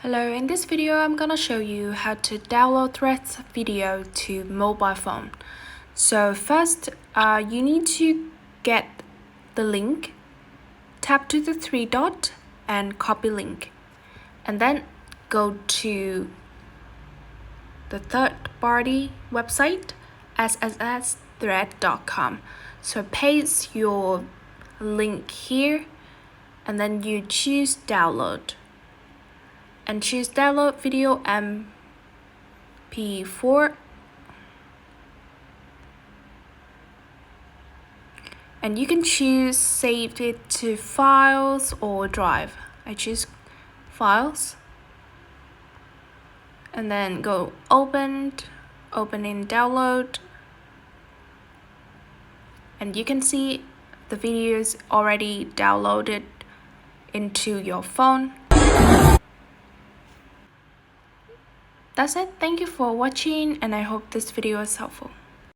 Hello, in this video I'm gonna show you how to download Threads video to mobile phone. So first you need to get the link, tap to the three dot and copy link, and then go to the third party website sssthread.com. So paste your link here and then you choose download and choose download video MP4, and you can choose save it to files or drive. I choose files and then go open in download, and you can see the video is already downloaded into your phone. That's it. Thank you for watching and I hope this video is helpful.